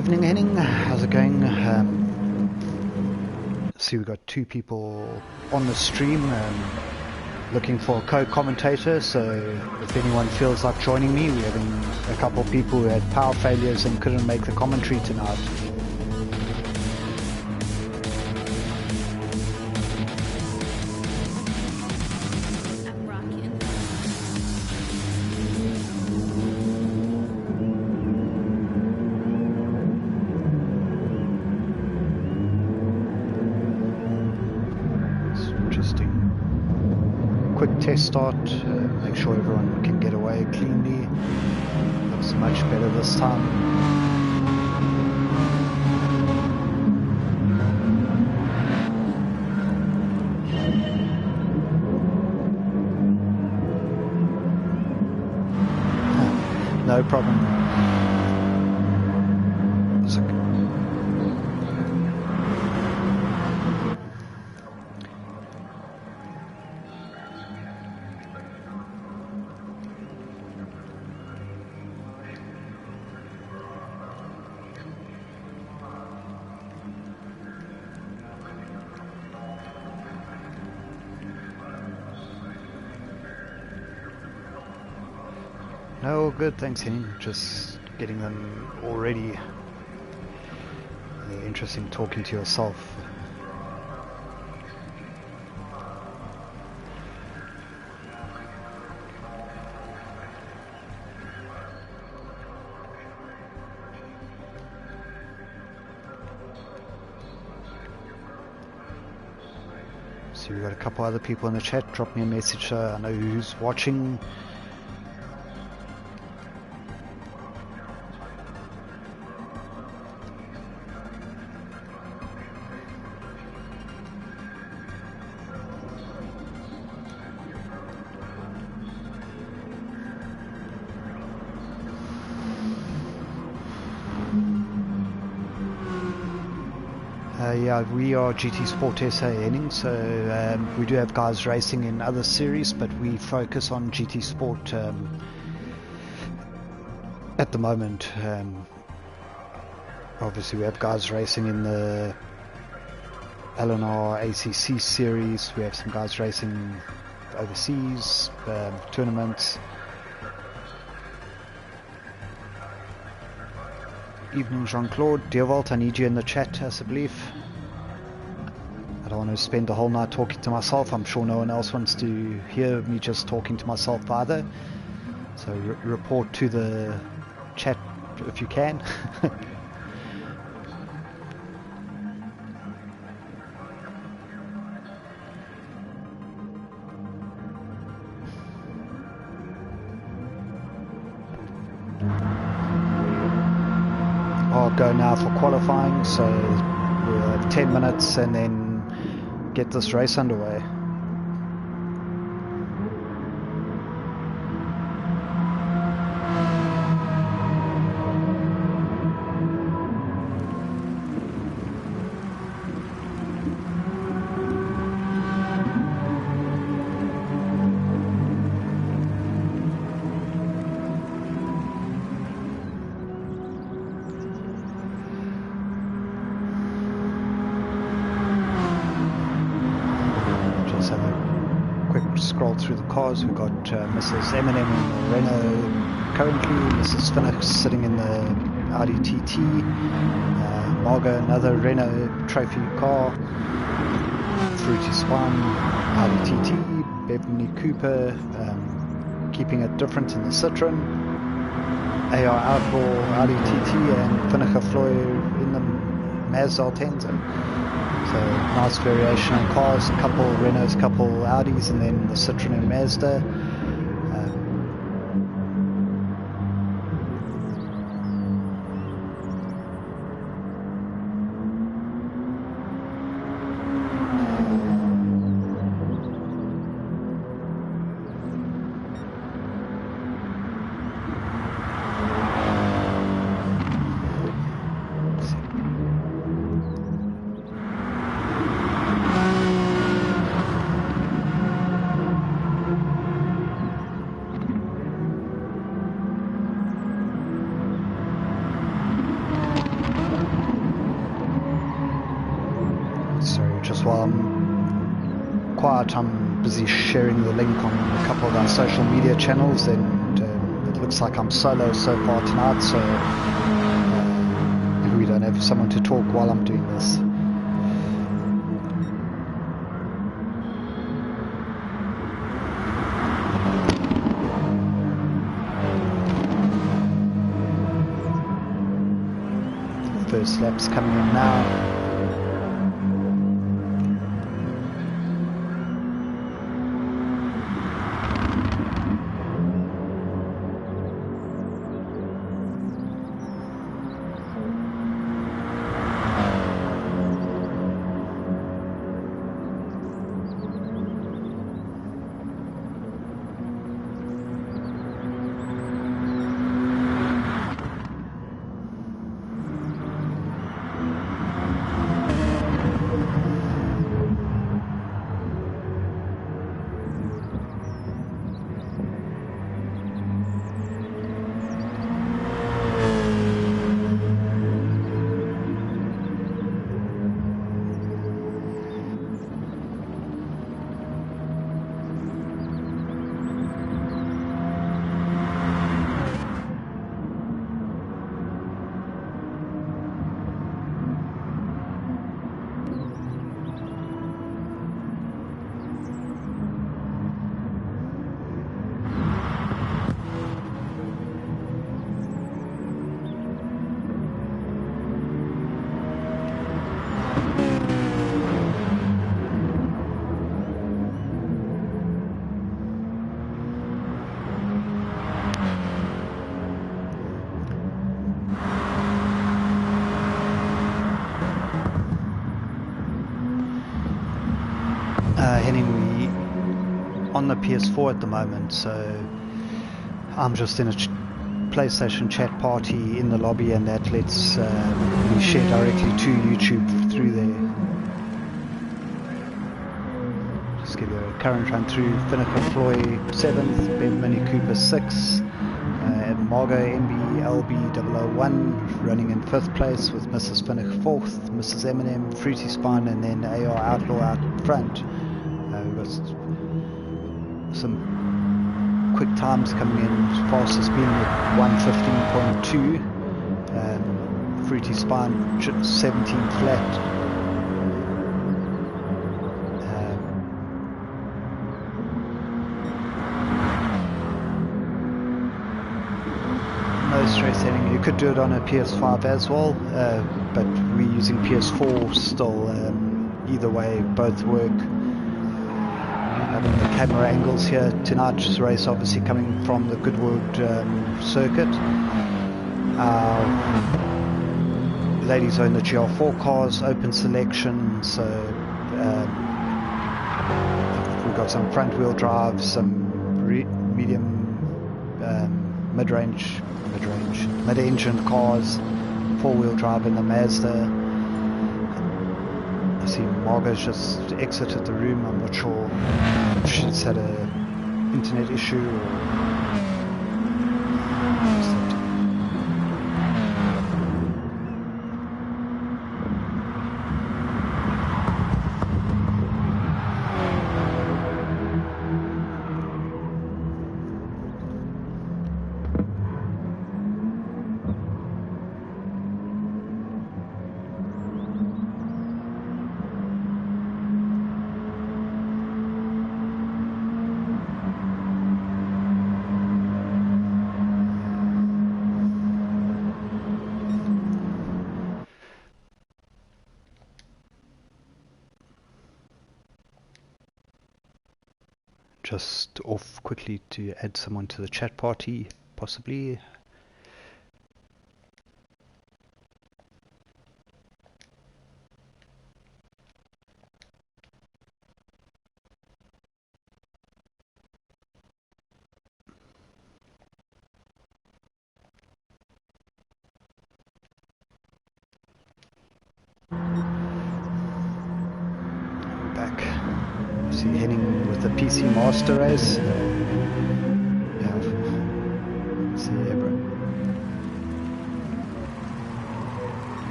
Evening, Henning. How's it going? See, we've got 2 people on the stream looking for a co-commentator, so if anyone feels like joining me, we're having a couple of people who had power failures and couldn't make the commentary tonight. Test start, make sure everyone can get away cleanly. Looks much better this time. No problem. No, good, thanks Henning. Just getting them all ready. Interesting talking to yourself. So we've got a couple other people in the chat. Drop me a message so I know who's watching. Yeah, we are GTSSA Henning, so we do have guys racing in other series, but we focus on GT Sport at the moment. Obviously we have guys racing in the LNR ACC series, we have some guys racing overseas tournaments. Evening Jean-Claude, Deerwald, I need you in the chat as a belief. I don't want to spend the whole night talking to myself. I'm sure no one else wants to hear me just talking to myself either. So report to the chat if you can. I'll go now for qualifying, so we'll have 10 minutes and then get this race underway. Through the cars, we've got Mrs. Eminem in the Renault currently, Mrs. Fanatics sitting in the Audi TT, Margot another Renault trophy car, Fruity Swan, Audi TT, Beverly Cooper keeping it different in the Citroen, AR Outlaw, Audi TT and Finnicher Floy in the Mazda Altenza. So nice variation on cars, a couple Renaults, a couple Audis, and then the Citroen and Mazda. sharing the link on a couple of our social media channels, and it looks like I'm solo so far tonight, so we don't have someone to talk while I'm doing this. First lap's coming in now. Henning, we on the PS4 at the moment, so I'm just in a PlayStation chat party in the lobby, and that lets me share directly to YouTube through there. Just give you a current run through. Finnicker Floy 7th, Ben Mini Cooper 6th, Margo MB LB 001 running in 5th place with Mrs. Finnick 4th, Mrs. Eminem, Fruity Spine, and then AR Outlaw out front. We've got some quick times coming in. Fastest being at 1:15.2. Fruity Spine 17 flat. No stress heading. You could do it on a PS5 as well, but we're using PS4 still. Either way, both work. Having the camera angles here. Tonight's race obviously coming from the Goodwood circuit. Ladies own the GR4 cars, open selection, so we've got some front wheel drive, some medium, mid-engine cars, 4-wheel drive in the Mazda. I see Margo's just exited the room. I'm not sure if she's had an internet issue or... Just off quickly to add someone to the chat party, possibly. Back. See Henning with the PC Master Race. Yeah. See you, bro.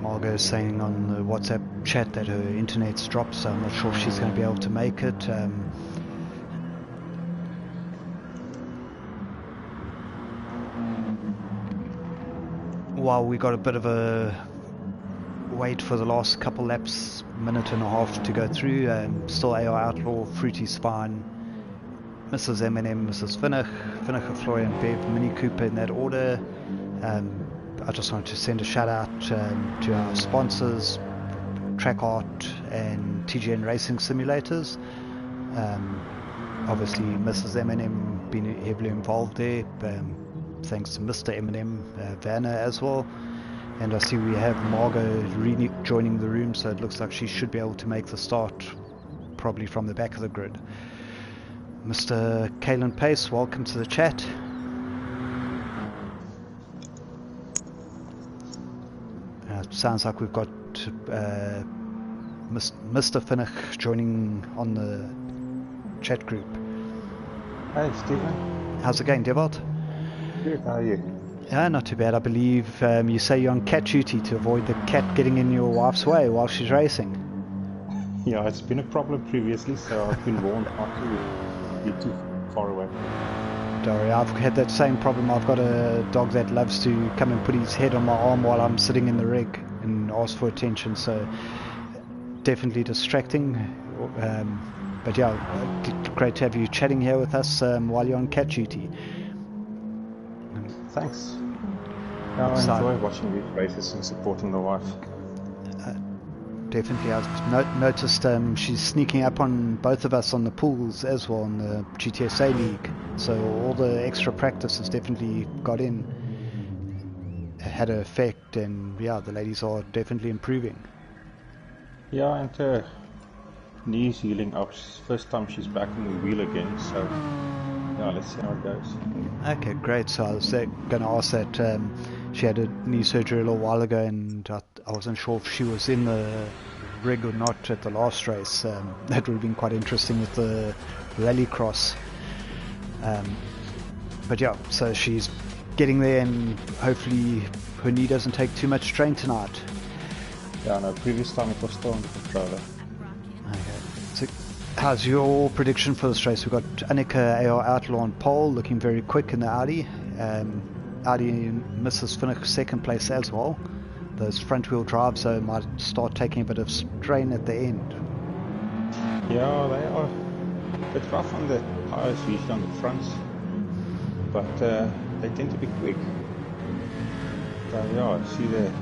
Margot is saying on the WhatsApp chat that her internet's dropped, so I'm not sure if she's going to be able to make it. While we got a bit of a wait for the last couple laps, minute and a half to go through, still AR Outlaw, Fruity Spine, Mrs. M&M, Mrs. Vinniger Floy and Bev Mini Cooper in that order. I just wanted to send a shout out to our sponsors, Track Art and TGN Racing Simulators. Obviously Mrs. M&M been heavily involved there, thanks to Mr. M&M, Werner as well. And I see we have Margot joining the room, so it looks like she should be able to make the start probably from the back of the grid. Mr. Kalen Pace, welcome to the chat. It sounds like we've got Mr. Finnick joining on the chat group. Hey Stephen. How's it going, Devalt? Good, how are you? Yeah, not too bad. I believe you say you're on cat duty to avoid the cat getting in your wife's way while she's racing. Yeah, it's been a problem previously, so I've been warned not to be too far away. Don't worry, I've had that same problem. I've got a dog that loves to come and put his head on my arm while I'm sitting in the rig and ask for attention, so definitely distracting. But yeah, great to have you chatting here with us while you're on cat duty. Thanks. Yeah, I enjoy watching these races and supporting the wife. Definitely, I've noticed she's sneaking up on both of us on the pools as well in the GTSSA League. So all the extra practice has definitely got in, had an effect, and yeah, the ladies are definitely improving. Yeah, and her knees healing up. First time she's back on the wheel again, so yeah, let's see how it goes. Okay, great. So I was going to ask that she had a knee surgery a little while ago, and I wasn't sure if she was in the rig or not at the last race. That would have been quite interesting with the rallycross. But yeah, so she's getting there, and hopefully her knee doesn't take too much strain tonight. Yeah, no, previous time it was still under controller. Okay. So how's your prediction for this race? We've got Annika AR Outlaw on pole, looking very quick in the Audi. Audi and Mrs. Finnick second place as well. Those front wheel drives so might start taking a bit of strain at the end. Yeah, they are a bit rough on the tires, usually on the fronts, but they tend to be quick. So yeah, I see the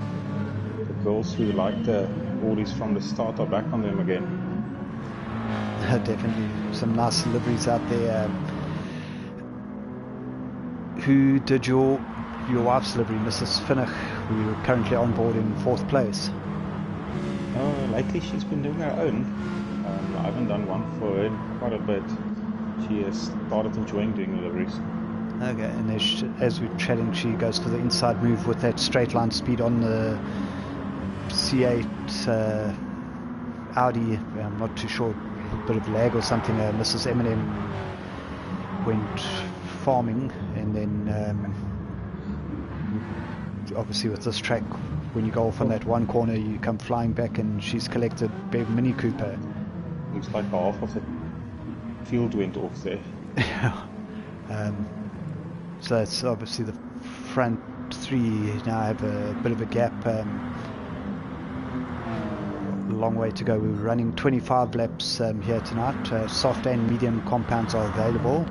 girls who like the oldies from the start are back on them again. Definitely some nice deliveries out there. Who did your wife's delivery, Mrs. Finnick, who are currently on board in 4th place? Lately she's been doing her own. I haven't done one for her in quite a bit. She has started enjoying doing deliveries. Okay, and as we're chatting, she goes for the inside move with that straight line speed on the C8 Audi. I'm not too sure, a bit of lag or something. Mrs. M&M went farming, and then obviously with this track, when you go off on that one corner, you come flying back, and she's collected Bev Mini Cooper. Looks like half of the field went off there. So it's obviously the front three now have a bit of a gap. Long way to go. We're running 25 laps here tonight. Soft and medium compounds are available.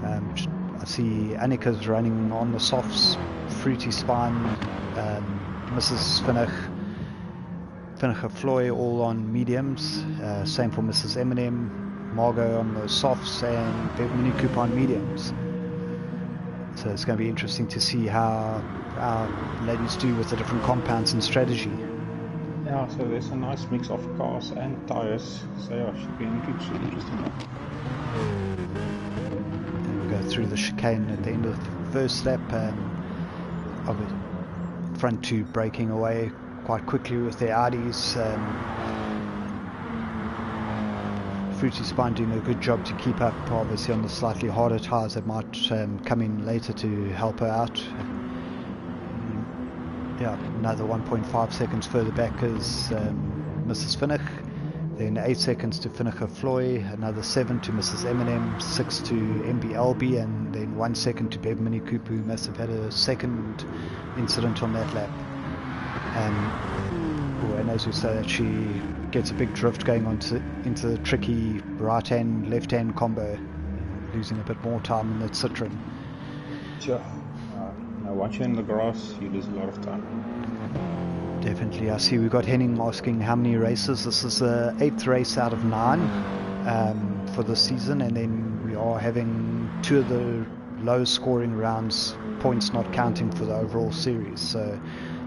I see Annika's running on the softs, Fruity Spine, Mrs. Vinniger Floy all on mediums. Same for Mrs. M&M, Margot on the softs, and Bev Mini Cooper on mediums. So it's going to be interesting to see how our ladies do with the different compounds and strategy. Yeah, so there's a nice mix of cars and tires, so yeah, should be an interesting one. And we go through the chicane at the end of the first lap. Of the front two breaking away quite quickly with their Audis. Fruity Spine doing a good job to keep up, obviously on the slightly harder tyres that might come in later to help her out. Yeah, another 1.5 seconds further back is Mrs. Finnick. Then 8 seconds to Finnicher Floy, another 7 to Mrs. Eminem, 6 to MBLB, and then 1 second to Bev Mini Cooper, who must have had a second incident on that lap. And as we say, that she gets a big drift going into the tricky right-hand, left-hand combo, losing a bit more time in that Citroen. Sure. Now once you're in the grass, you lose a lot of time. Definitely. I see we've got Henning asking how many races. This is the 8th race out of 9 for the season, and then we are having 2 of the low scoring rounds, points not counting for the overall series. So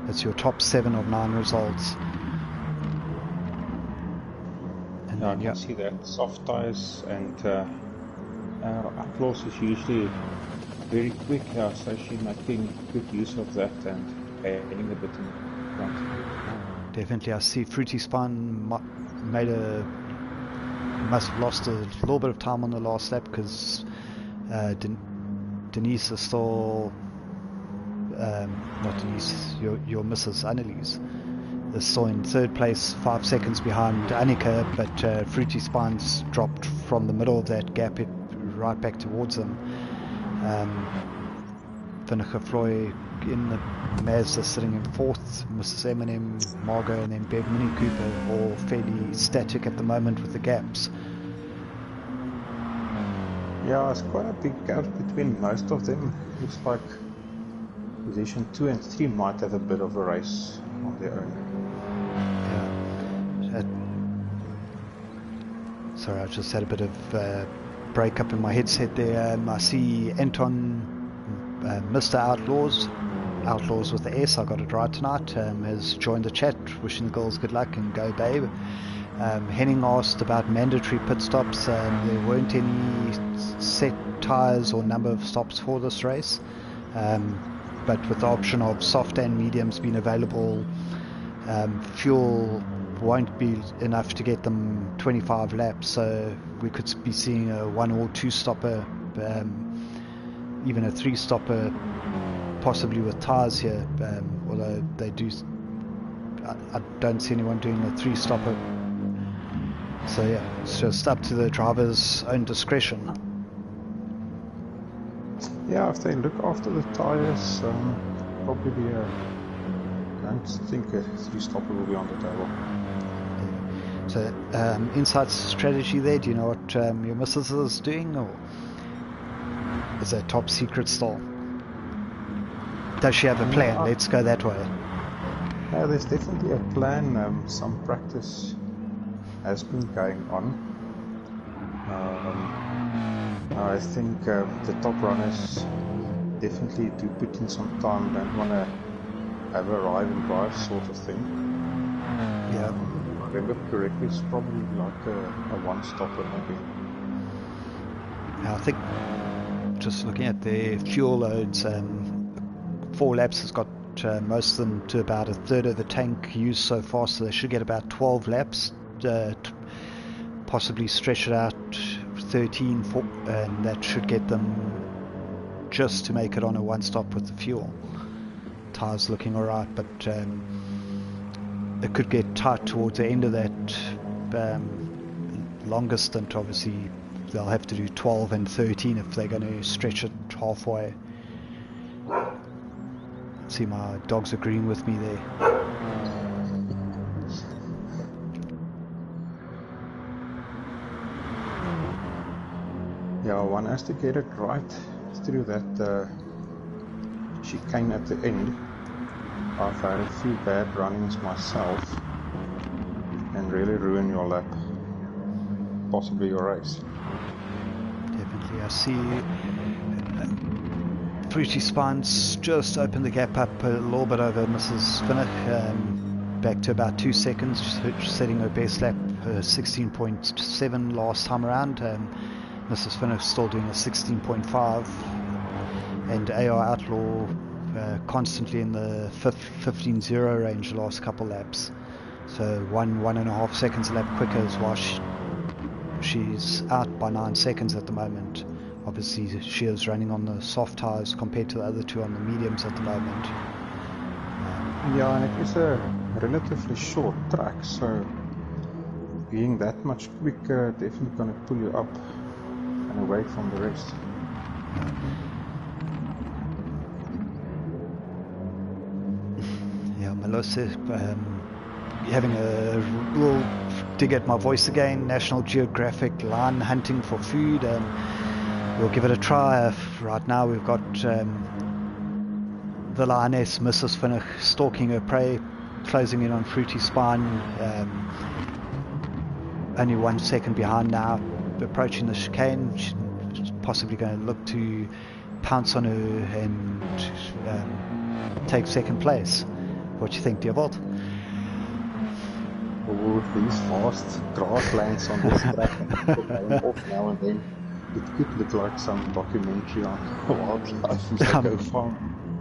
that's your top 7 of 9 results. And I can see that soft tires and Outlaws is usually very quick, so she's making good use of that and adding a bit in front. Definitely. I see Fruity Spine must have lost a little bit of time on the last lap because Denise is still not Denise, your Mrs. Annelies is still in 3rd place, 5 seconds behind Annika, but Fruity Spine's dropped from the middle of that gap right back towards them. Finnicher Floy in the Mazda sitting in 4th, Mrs. Eminem, Margot, and then Bev Mini Cooper, all fairly static at the moment with the gaps. Yeah, it's quite a big gap between most of them. Looks like position 2 and 3 might have a bit of a race on their own. Yeah. Sorry, I just had a bit of breakup in my headset there. I see Anton, Mr. Outlaws with the S, I got it right tonight, has joined the chat, wishing the girls good luck and go babe. Henning asked about mandatory pit stops. There weren't any set tyres or number of stops for this race, but with the option of soft and mediums being available, fuel won't be enough to get them 25 laps, so we could be seeing a 1 or 2 stopper, even a 3 stopper, possibly with tyres here, although they do, I don't see anyone doing a 3 stopper. So yeah, it's just up to the driver's own discretion. Yeah, if they look after the tyres, probably I don't think a 3 stopper will be on the table. So inside strategy there, do you know what your missus is doing, or is that top secret still? Does she have a plan? Let's go that way. Yeah, there's definitely a plan. Some practice has been going on. I think the top runners definitely do put in some time, don't want to have a ride and drive sort of thing. Yeah. If I remember correctly, it's probably like a 1 stopper maybe. I think just looking at their fuel loads, 4 laps has got most of them to about 1/3 of the tank used so far, so they should get about 12 laps, possibly stretch it out 13, and that should get them just to make it on a 1 stop with the fuel. Tyres looking alright, but it could get tight towards the end of that longer stint. Obviously they'll have to do 12 and 13 if they're going to stretch it halfway. See, my dog's agreeing with me there. Yeah, one has to get it right through that chicane at the end. I've had a few bad run-ins myself and really ruin your lap, possibly your race. Definitely. I see Fruity Spine's just opened the gap up a little bit over Mrs. Finnick, back to about 2 seconds, setting her best lap, her 16.7 last time around. Mrs. Finnick still doing a 16.5, and AR Outlaw constantly in the 15.0 range the last couple laps. So 1.5 seconds a lap quicker is why she's out by 9 seconds at the moment. Obviously she is running on the soft tyres compared to the other 2 on the mediums at the moment. Yeah, and it is a relatively short track, so being that much quicker definitely going to pull you up and away from the rest. Yeah, Melissa, having a real dig at my voice again. National Geographic lion hunting for food. We'll give it a try. Right now we've got the lioness, Mrs. Finnick, stalking her prey, closing in on Fruity Spine. Only 1 second behind now, approaching the chicane. She's possibly going to look to pounce on her and take second place. What do you think, Diebold? Oh, these fast grasslands on this track and people going off now and then. It could look like some documentary on wildlife as they go far.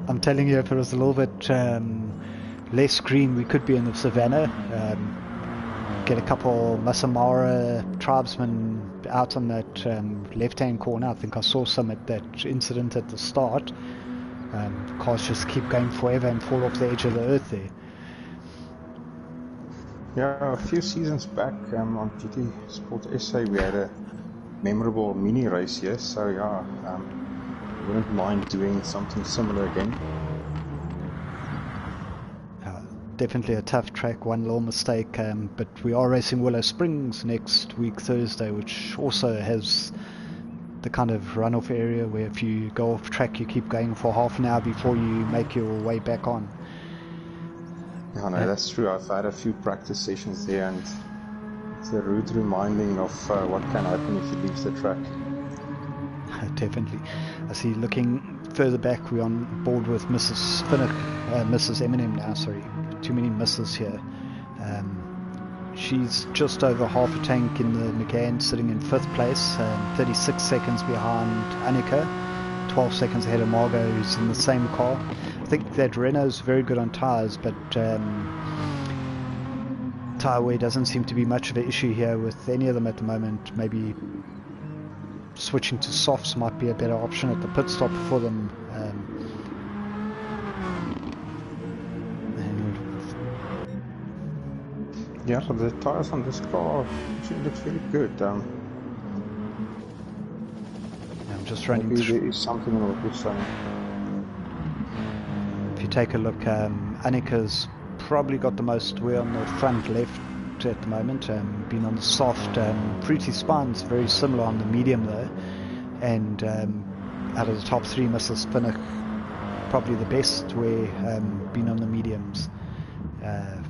I'm telling you, if it was a little bit less green, we could be in the savannah. Get a couple Masamara tribesmen out on that left-hand corner. I think I saw some at that incident at the start. Cars just keep going forever and fall off the edge of the earth there. Yeah, a few seasons back on GTSSA we had a memorable mini race here, so yeah, wouldn't mind doing something similar again. Definitely a tough track, one little mistake, but we are racing Willow Springs next week Thursday, which also has the kind of runoff area where if you go off track you keep going for half an hour before you make your way back on. Yeah, no, that's true. I've had a few practice sessions there and it's a rude reminding of what can happen if you lose the track. Definitely. I see, looking further back, we're on board with Mrs. Finnick, Mrs. Eminem now, sorry. Too many misses here. She's just over half a tank in the McGann, sitting in 5th place, 36 seconds behind Annika, 12 seconds ahead of Margot, who's in the same car. I think that Renault's very good on tyres, but tyre wear doesn't seem to be much of an issue here with any of them at the moment. Maybe switching to softs might be a better option at the pit stop for them. Yeah, the tyres on this car actually look really good. I'm just running maybe through. There is something in what you're saying. If you take a look, Annika's probably got the most wear on the front left at the moment, been on the soft. Fruity Spine's very similar on the medium though, and out of the top 3, Mrs. Finnick probably the best wear, been on the mediums.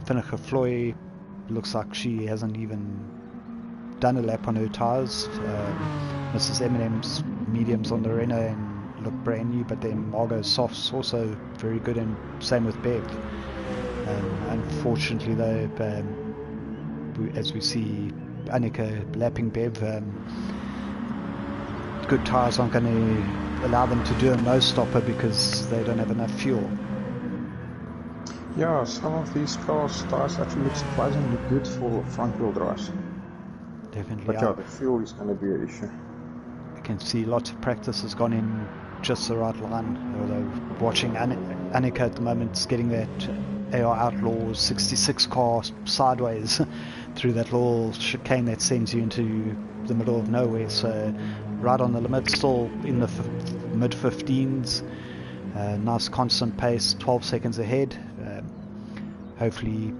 Finnick Floy looks like she hasn't even done a lap on her tyres. Mrs. Eminem's mediums on the Renault and look brand new, but then Margot's softs also very good, and same with Bev. Unfortunately though, as we see Annika lapping Bev, good tyres aren't going to allow them to do a nose stopper because they don't have enough fuel. Yeah, some of these cars' tyres actually look surprisingly good for front-wheel drives. Definitely. But yeah, the fuel is going to be an issue. You can see lots of practice has gone in just the right line. Although watching Annika at the moment is getting that AR Outlaw 66 car sideways through that little chicane that sends you into the middle of nowhere. So right on the limit, still in the mid-15s. Nice constant pace, 12 seconds ahead. Hopefully,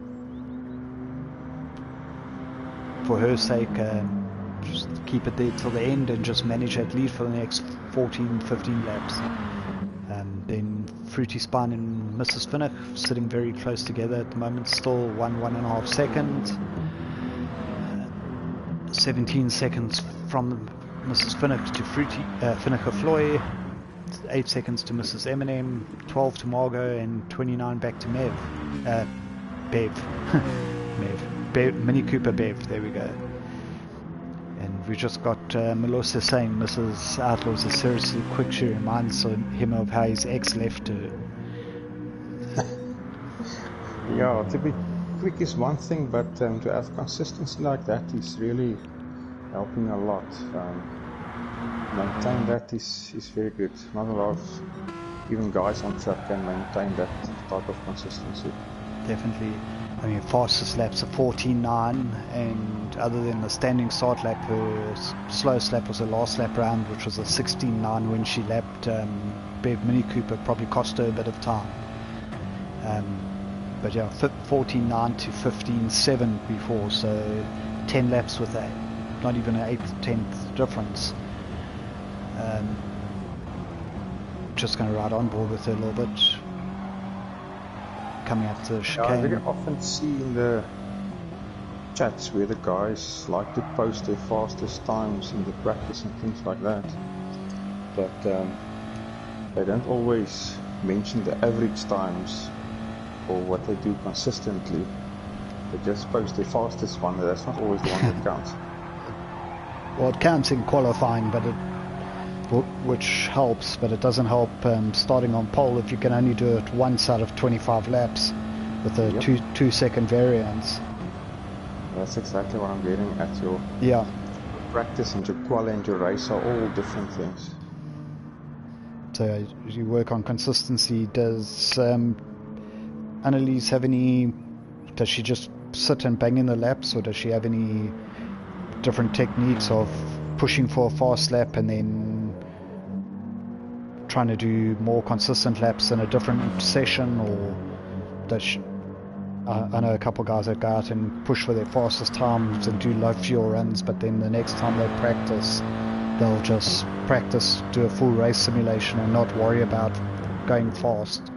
for her sake, just keep it there till the end and just manage that lead for the next 14-15 laps. Then Fruity Spine and Mrs. Finnick sitting very close together at the moment, still 1.5 seconds. 17 seconds from Mrs. Finnick to Finnick Floy, 8 seconds to Mrs. Eminem, 12 to Margot, and 29 back to Bev. Mini Cooper Bev, there we go. And we just got Melissa saying Mrs. Outlaw's a seriously quick. She reminds him of how his ex left her. Yeah, to be quick is one thing, but to have consistency like that is really helping a lot. Maintain that is very good. Not a lot of even guys on track can maintain that type of consistency. Definitely. I mean, fastest lap's a 14.9, and other than the standing start lap, her slowest lap was her last lap round, which was a 16.9 when she lapped Bev Mini Cooper. Probably cost her a bit of time. But yeah, 14.9 to 15.7 before, so 10 laps with that, not even an 8th, 10th difference. Just going to ride on board with her a little bit. Coming up to the chicane. I very often see in the chats where the guys like to post their fastest times in the practice and things like that, but they don't always mention the average times or what they do consistently. They just post their fastest one. That's not always the one that counts. Well, it counts in qualifying, but which helps, but it doesn't help starting on pole if you can only do it once out of 25 laps with a 2-second variance. That's exactly what I'm getting at. Your practice and your quali and your race are all different things. So you work on consistency. Does Annalise have any, does she just sit and bang in the laps, or does she have any different techniques of pushing for a fast lap and then trying to do more consistent laps in a different session? Or does she, I know a couple of guys that go out and push for their fastest times and do low fuel runs, but then the next time they practice, they'll just practice, do a full race simulation and not worry about going fast.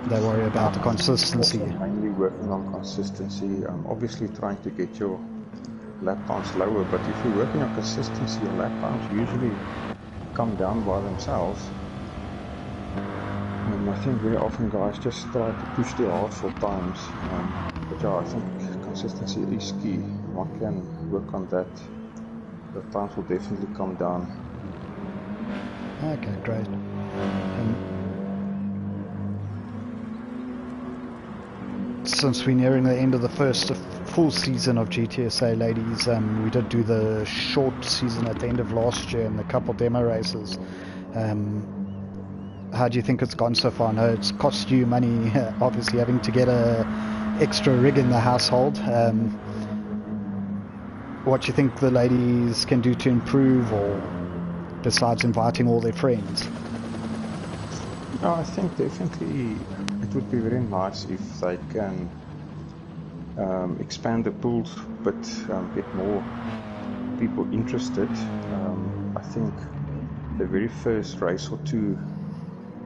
They worry about the consistency. Also mainly working on consistency. Obviously trying to get your lap times lower, but if you're working on consistency, your lap times usually come down by themselves. And I think very often guys just try to push too hard for times. But yeah, I think consistency is key. One can work on that. The times will definitely come down. Okay, great. Since we're nearing the end of the first full season of GTSSA Ladies, we did do the short season at the end of last year and a couple demo races. How do you think it's gone so far? I know it's cost you money, obviously having to get a extra rig in the household. What do you think the ladies can do to improve, or besides inviting all their friends? I think definitely it would be very nice if they can expand the pools, but get more people interested. I think the very first race or two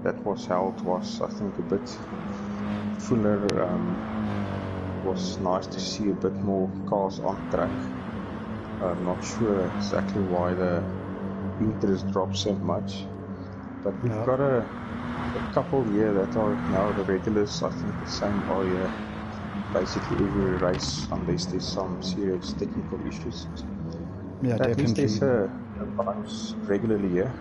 that was held was, I think, a bit fuller. Was nice to see a bit more cars on track. I'm not sure exactly why the interest dropped so much, but we've got a couple here that are now the regulars. I think the same are here basically every race, unless there's some serious technical issues. Yeah, at definitely. least there's a bunch regularly here.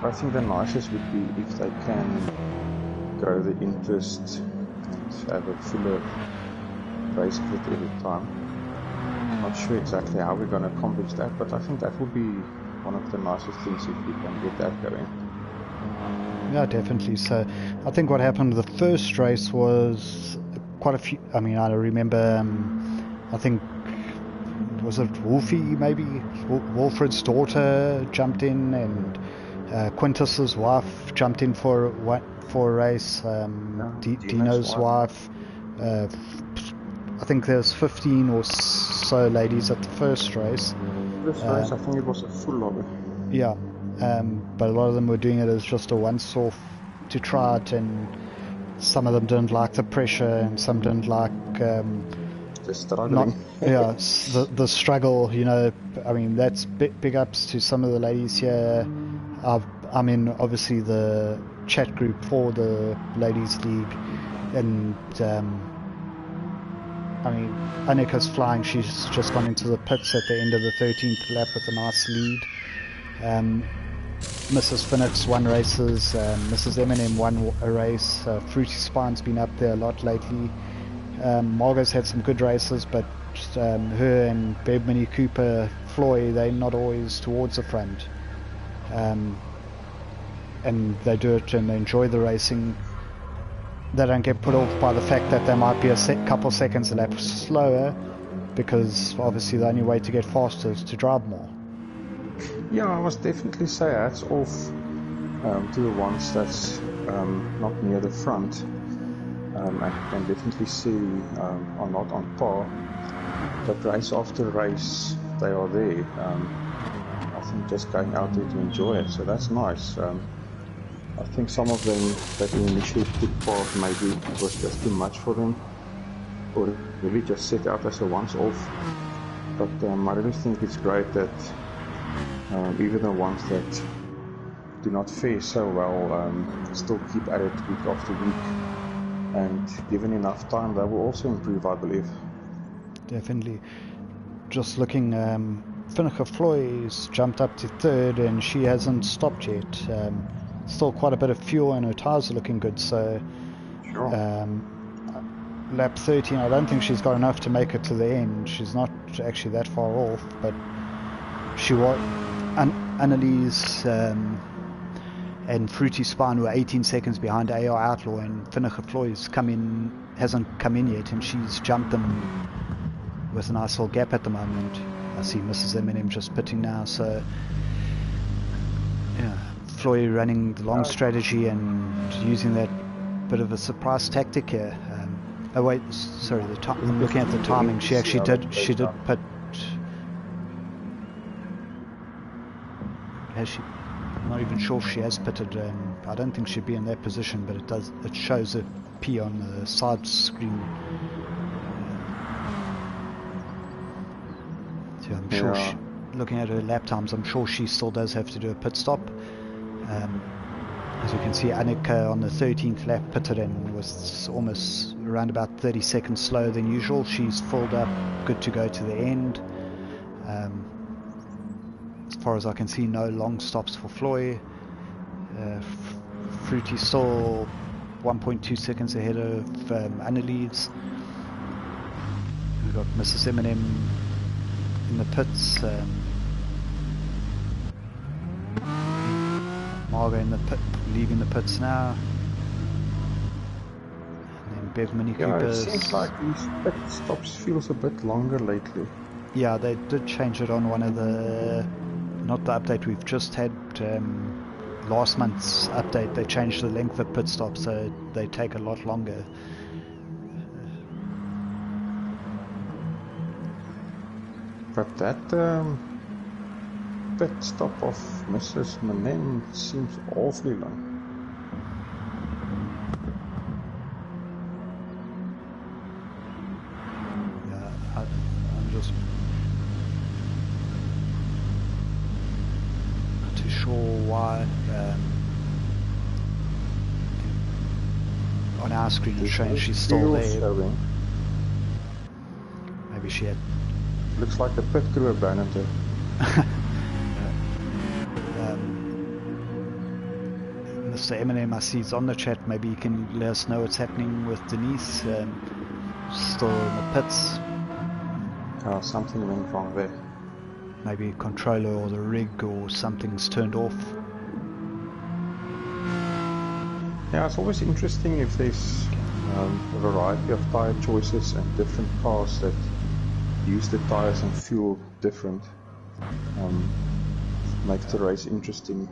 I think the nicest would be if they can grow the interest and have a fuller race kit every time. Not sure exactly how we're going to accomplish that, but I think that would be one of the nicest things if we can get that going. Yeah, definitely. So I think what happened with the first race was quite a few, I mean, I remember, I think, was it Wolfie, maybe? Wolfred's daughter jumped in, and Quintus's wife jumped in for a race. Dino's wife. I think there's 15 or so ladies at the first race. This race, I think it was a full lobby. Yeah, but a lot of them were doing it as just a once-off to try it, and some of them didn't like the pressure, and some didn't like the struggling. The struggle. You know, I mean, that's big ups to some of the ladies here. I'm in obviously the chat group for the ladies league, and I mean, Annika's flying. She's just gone into the pits at the end of the 13th lap with a nice lead. Mrs. Fanatics won races. Mrs. M&M won a race. Fruity Spine's been up there a lot lately. Margot's had some good races, but her and Bev Mini Cooper, Floy, they're not always towards the front. And they do it and they enjoy the racing. they don't get put off by the fact that they might be a couple seconds a lap slower, because obviously the only way to get faster is to drive more. Yeah, I must definitely say hats off to the ones that's not near the front, and you can definitely see are not on par, but race after race they are there. I think just going out there to enjoy it, so that's nice. I think some of them that initially took part, maybe it was just too much for them, or really just set out as a once-off. But I really think it's great that even the ones that do not fare so well still keep at it week after week, and given enough time they will also improve, I believe. Definitely. Just looking, Finneker Floy's jumped up to third and she hasn't stopped yet. Still quite a bit of fuel and her tyres are looking good, so Sure. lap 13, I don't think she's got enough to make it to the end. She's not actually that far off, but she was... Annalise and Fruity Spine were 18 seconds behind AR Outlaw, and Finneker Floy's hasn't come in yet, and she's jumped them with a nice little gap at the moment. I see Mrs. M&M just pitting now, so yeah, Floy running the long strategy and using that bit of a surprise tactic here. Oh wait, sorry, I'm looking at the timing. She actually did pit. Has she? I'm not even sure if she has pitted. I don't think she'd be in that position, but it shows a P on the side screen. So I'm sure looking at her lap times, I'm sure she still does have to do a pit stop. As you can see, Annika on the 13th lap pitted and was almost around about 30 seconds slower than usual. She's filled up, good to go to the end. As far as I can see, no long stops for Floy. Fruity still 1.2 seconds ahead of Annalise. We've got Mrs. M&M in the pits. Margot in the pit, leaving the pits now. And then Bev Mini Coopers. It seems like these pit stops feels a bit longer lately. Yeah, they did change it on one of the, not the update we've just had, last month's update. They changed the length of pit stops, so they take a lot longer. But that pit stop of Mrs. M&M seems awfully long. Yeah, I'm just not too sure why. On our screen it's showing she's still there. Showing. Maybe she had... Looks like the pit crew abandoned her. Mr. M&M, I see is on the chat. Maybe you can let us know what's happening with Denise. Still in the pits. Oh, something went wrong there. Maybe a controller or the rig or something's turned off. Yeah, it's always interesting if there's a variety of tyre choices and different cars that use the tyres and fuel different. Makes the race interesting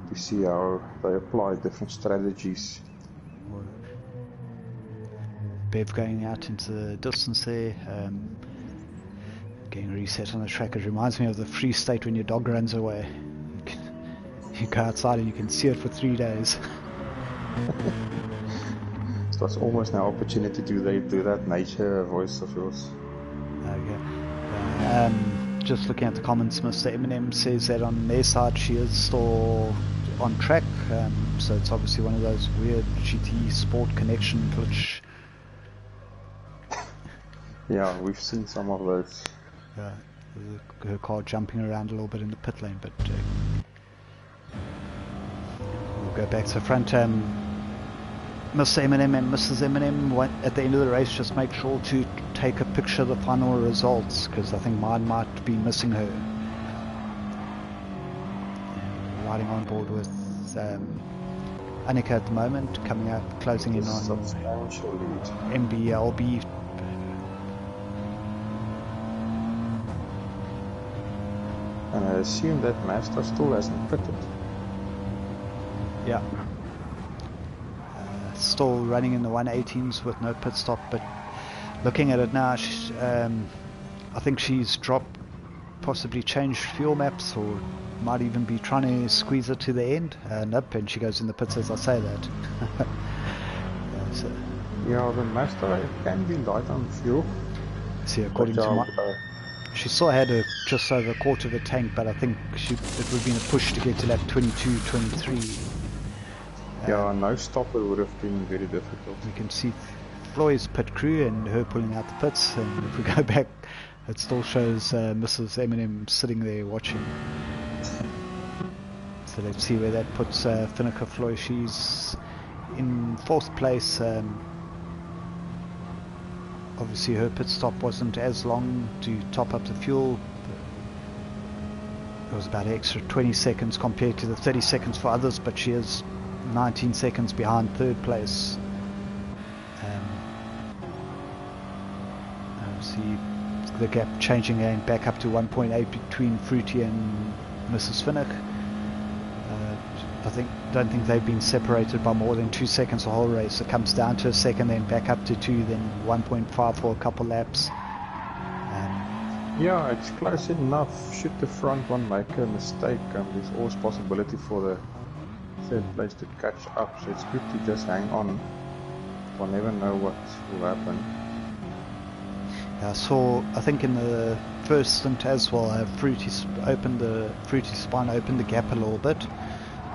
to see how they apply different strategies. Bev going out into the distance there, getting reset on the track. It reminds me of the Free State when your dog runs away. You go outside and you can see it for 3 days. So that's almost an opportunity to do that nature voice of yours. Okay. Just looking at the comments, Mr. M&M says that on their side she is still on track, so it's obviously one of those weird GT Sport connection glitch. Yeah, we've seen some of those. Her car jumping around a little bit in the pit lane, but we'll go back to the front. Mr. M&M and Mrs. M&M at the end of the race, just make sure to take a picture of the final results, because I think mine might be missing her. Riding on board with Annika at the moment, coming up, closing in on substantial lead. MBLB. And I assume that Mazda still hasn't pitted. Yeah. Still running in the 118s with no pit stop, but looking at it now, I think she's possibly changed fuel maps, or might even be trying to squeeze it to the end. Nope, and she goes in the pits as I say that. Yeah, the Mazda can be light on fuel. See, according to she still had just over a quarter of a tank, but I think it would have been a push to get to lap 22, 23. Yeah, no stopper would have been very difficult. We can see Floyd's pit crew and her pulling out the pits, and if we go back, it still shows Mrs. Eminem sitting there watching. So let's see where that puts Finneker Floyd. She's in 4th place. Obviously her pit stop wasn't as long to top up the fuel. It was about an extra 20 seconds compared to the 30 seconds for others, but she is 19 seconds behind 3rd place. See the gap changing and back up to 1.8 between Fruity and Mrs. Finnick. Don't think they've been separated by more than 2 seconds the whole race. It comes down to a second, then back up to 2, then 1.5 for a couple laps. Yeah, it's close enough. Should the front one make a mistake, there's always possibility for the 3rd place to catch up, so it's good to just hang on. We'll never know what will happen. I saw, I think in the first stint as well, Fruity Spine opened the gap a little bit,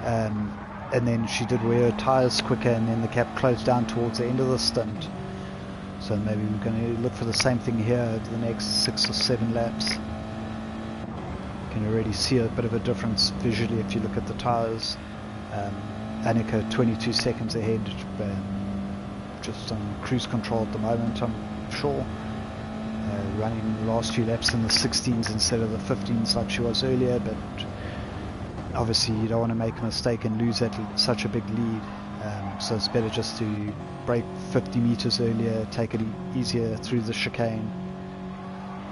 and then she did wear her tyres quicker, and then the gap closed down towards the end of the stint. So maybe we're going to look for the same thing here over the next 6 or 7 laps. You can already see a bit of a difference visually if you look at the tyres. Annika 22 seconds ahead, just on cruise control at the moment, I'm sure. Running the last few laps in the 16s instead of the 15s like she was earlier, but obviously you don't want to make a mistake and lose such a big lead, so it's better just to brake 50 meters earlier, take it easier through the chicane.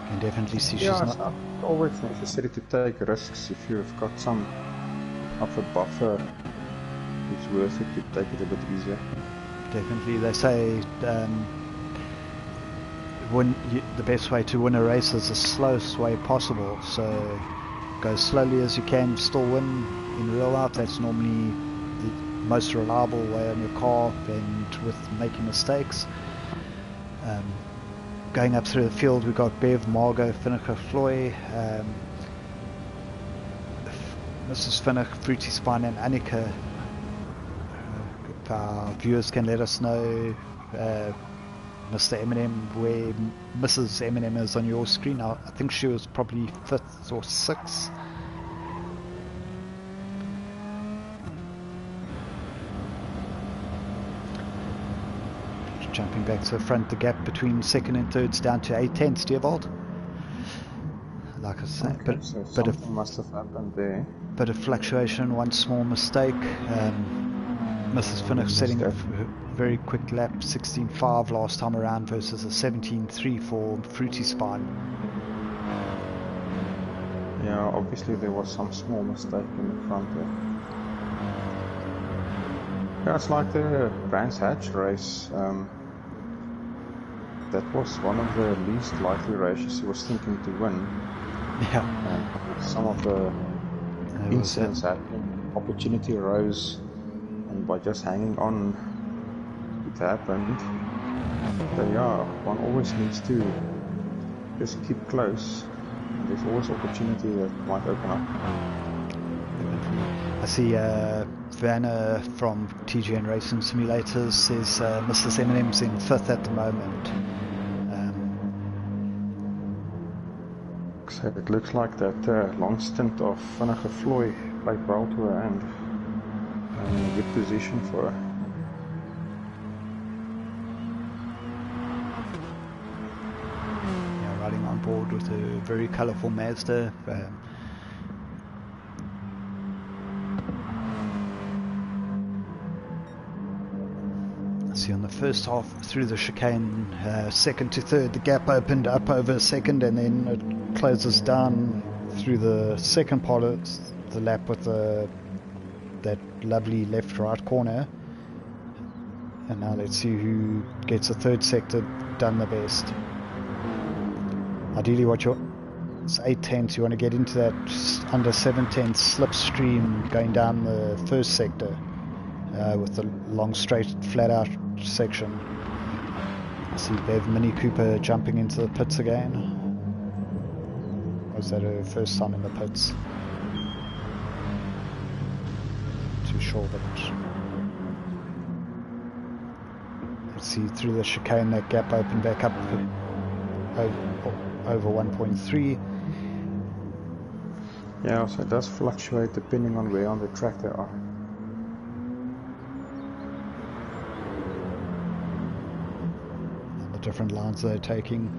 You can definitely see she's not... It's not always necessary to take risks. If you've got some of a buffer, it's worth it to take it a bit easier. Definitely. They say the best way to win a race is the slowest way possible, so go as slowly as you can, still win. In real life, that's normally the most reliable way on your car, and with making mistakes. Going up through the field, we've got Bev, Margot, Finneker, Floy, Mrs. Finnick, Fruity Spine and Annika. If our viewers can let us know, Mr. Eminem, where Mrs. Eminem is on your screen. I think she was probably 5th or 6th. Jumping back to the front, the gap between 2nd and 3rd's down to 8/10, Dearbold. Like I say, okay, so something must have happened there. Bit of fluctuation, one small mistake. Mrs. Finnick setting a very quick lap, 16.5 last time around versus a 17.3 for Fruity Spine. Yeah, obviously there was some small mistake in the front there. Yeah, it's like the Brands Hatch race. That was one of the least likely races he was thinking to win. Yeah. Some of the incidents happened, opportunity arose, and by just hanging on, it happened. So yeah, one always needs to just keep close. There's always opportunity that might open up. I see Vanna from TGN Racing Simulators says Mrs. Eminem's in 5th at the moment. So it looks like that long stint of Finneker Floyd played well to her and in a good position for her. Yeah, riding on board with a very colourful Mazda. See, on the first half through the chicane, second to third, the gap opened up over a second, and then it closes down through the second part of the lap with that lovely left-right corner. And now let's see who gets the third sector done the best. Ideally, it's 8/10. You want to get into that under 7/10 slipstream going down the first sector with the long, straight, flat-out section. I see Bev Mini Cooper jumping into the pits again. Was that her first time in the pits? Too sure, but let's see, through the chicane that gap opened back up over 1.3. Yeah, so it does fluctuate depending on where on the track they are. Different lines they're taking.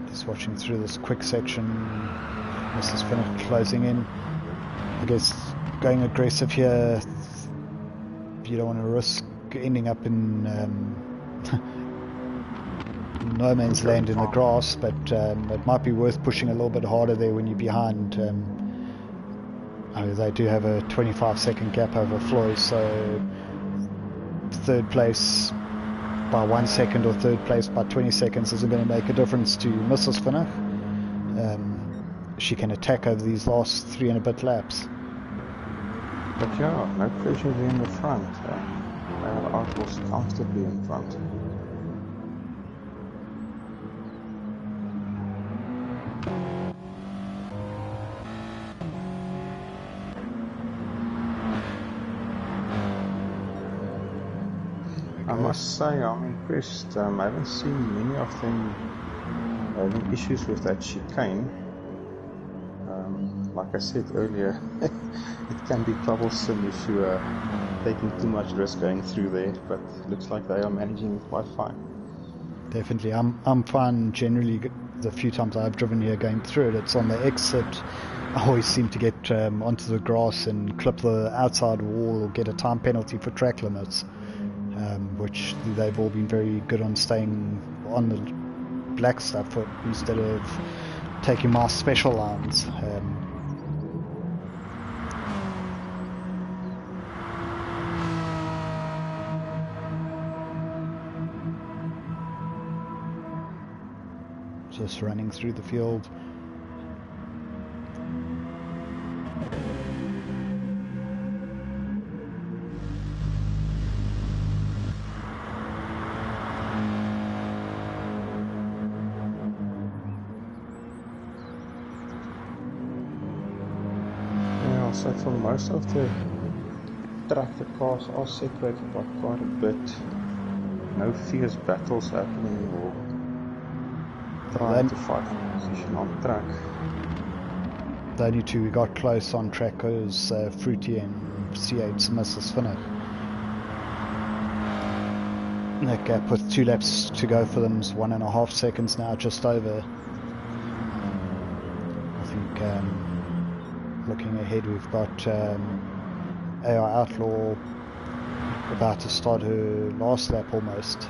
Just watching through this quick section. Mrs. Finnick closing in. I guess going aggressive here, you don't want to risk ending up in no man's land in the grass, but it might be worth pushing a little bit harder there when you're behind. They do have a 25-second gap over Floyd, so third place by 1 second or third place by 20 seconds isn't going to make a difference to Mrs. Finnick. She can attack over these last 3 and a bit laps. But yeah, no pressure there in the front. They are outdoors comfortably in front. I must say, I'm impressed. I haven't seen many of them having issues with that chicane. Like I said earlier, it can be troublesome if you are taking too much risk going through there, but it looks like they are managing it quite fine. Definitely, I'm fine generally. The few times I've driven here going through it, it's on the exit. I always seem to get onto the grass and clip the outside wall or get a time penalty for track limits. Which they've all been very good on staying on the black stuff instead of taking my special lines. Just running through the field. So for most of the track, the cars are separated by quite a bit. No fierce battles happening or trying to fight for position on track. The only two we got close on track was Fruity and C8's Mrs. Finnick. That gap with 2 laps to go for them is 1.5 seconds now, just over. I think looking ahead, we've got AR Outlaw about to start her last lap almost.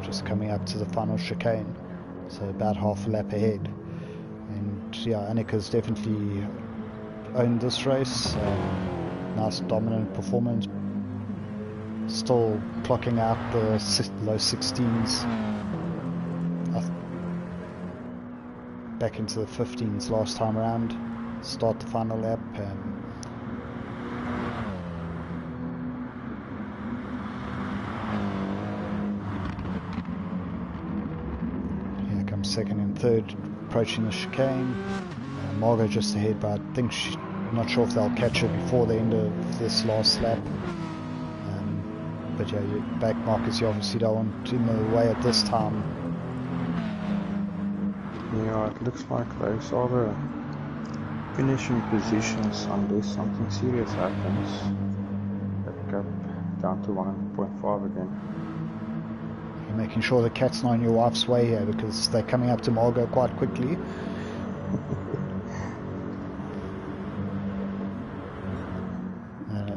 Just coming up to the final chicane, so about half a lap ahead. And yeah, Annika's definitely owned this race. Nice dominant performance. Still clocking out the low 16s. Back into the 15s last time around. Start the final lap. Here comes second and third, approaching the chicane. Margot just ahead, but I think I'm not sure if they'll catch her before the end of this last lap. But yeah, your back markers you obviously don't want in the way at this time. Yeah, it looks like those are the finishing positions unless something serious happens. That gap down to 1.5 again. You're making sure the cat's not in your wife's way here because they're coming up to Margot quite quickly.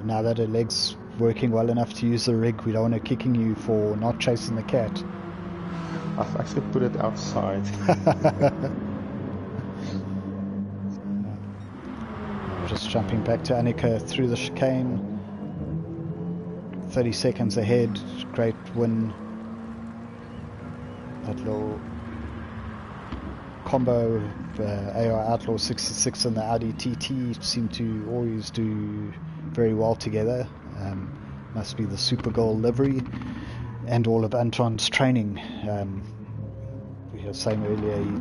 Now that her legs working well enough to use the rig. We don't want to kicking you for not chasing the cat. I've actually put it outside. Just jumping back to Annika through the chicane. 30 seconds ahead. Great win. That little combo of AR Outlaw 66 and the Audi TT seem to always do very well together. Must be the Supergirl livery and all of Anton's training. We were saying earlier he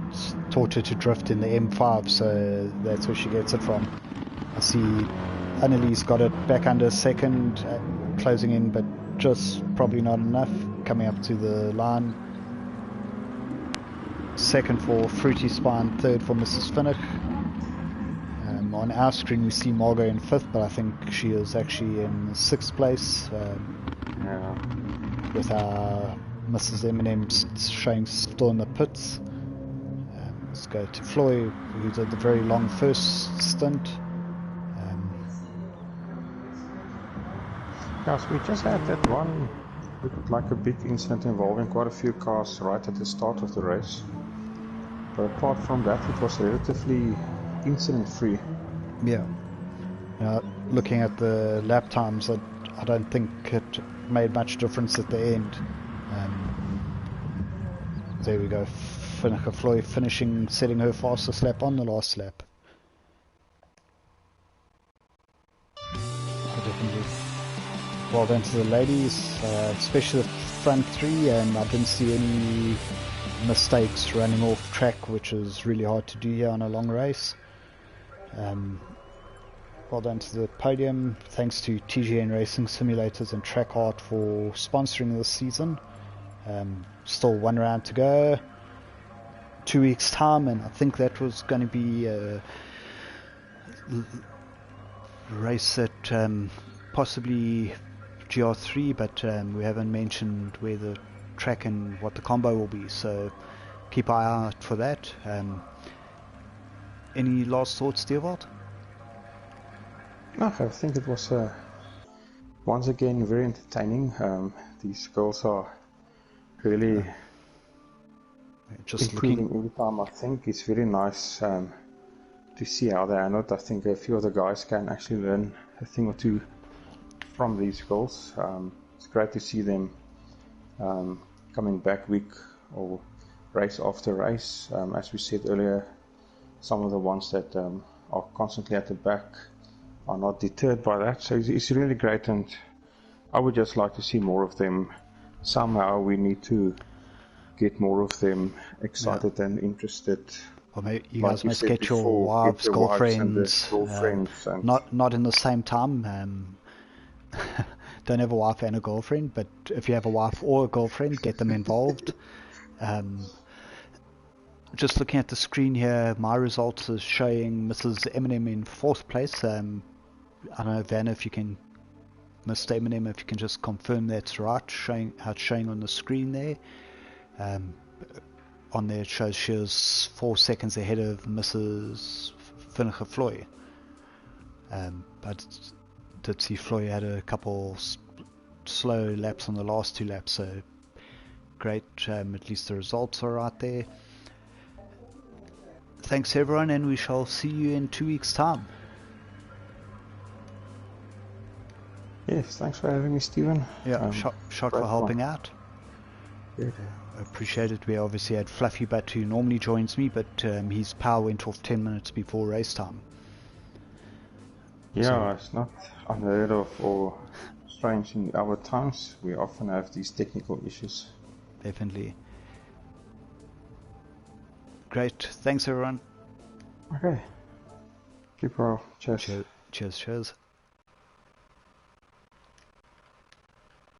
taught her to drift in the M5, so that's where she gets it from. I see Annalise got it back under second, closing in, but just probably not enough. Coming up to the line. Second for Fruity Spine, third for Mrs. Finnick. On our screen we see Margot in fifth, but I think she is actually in sixth place. With our Mrs. Eminem showing still in the pits. Let's go to Floyd, who did the very long first stint. Yes, we just had that one, like a big incident involving quite a few cars right at the start of the race. But apart from that, it was relatively incident-free. Yeah. Looking at the lap times, I don't think it made much difference at the end. There we go. Finnick Floyd finishing, setting her fastest lap on the last lap. Definitely. Well done to the ladies, especially the front three. I didn't see any mistakes running off track, which is really hard to do here on a long race. Well done to the podium. Thanks to TGN Racing Simulators and Track Art for sponsoring this season. Still one round to go. 2 weeks time, and I think that was going to be a race at possibly GR3, but we haven't mentioned where the track and what the combo will be, so keep an eye out for that. Any last thoughts, Theobald? No, I think it was once again very entertaining. These girls are really just improving looking every time. I think it's very nice to see how they handle it. I think a few of the guys can actually learn a thing or two from these girls. It's great to see them coming back week or race after race. As we said earlier, some of the ones that are constantly at the back are not deterred by that. So it's really great, and I would just like to see more of them. Somehow we need to get more of them excited and interested. Or maybe you Like guys you must said get your before, wives, get the wives and the girlfriends, girlfriends and not in the same time. Don't have a wife and a girlfriend, but if you have a wife or a girlfriend, get them involved. Just looking at the screen here, my results is showing Mrs. Eminem in fourth place. I don't know, Vanna, if you can, Mr. Eminem, if you can just confirm that's right, showing how it's showing on the screen there. On there it shows she was 4 seconds ahead of Mrs. Finnick Floyd. But did see Floyd had a couple slow laps on the last 2 laps, so great. At least the results are right there. Thanks everyone, and we shall see you in 2 weeks time. yes, thanks for having me, Stephen. Yeah, shot for helping out. Good. Appreciate it. We obviously had Fluffy Butt, who normally joins me, but his power went off 10 minutes before race time. Yeah, So, it's not unheard of or strange in our times. We often have these technical issues. definitely. Great. Thanks everyone. Okay. Keep well. Cheers. Cheers.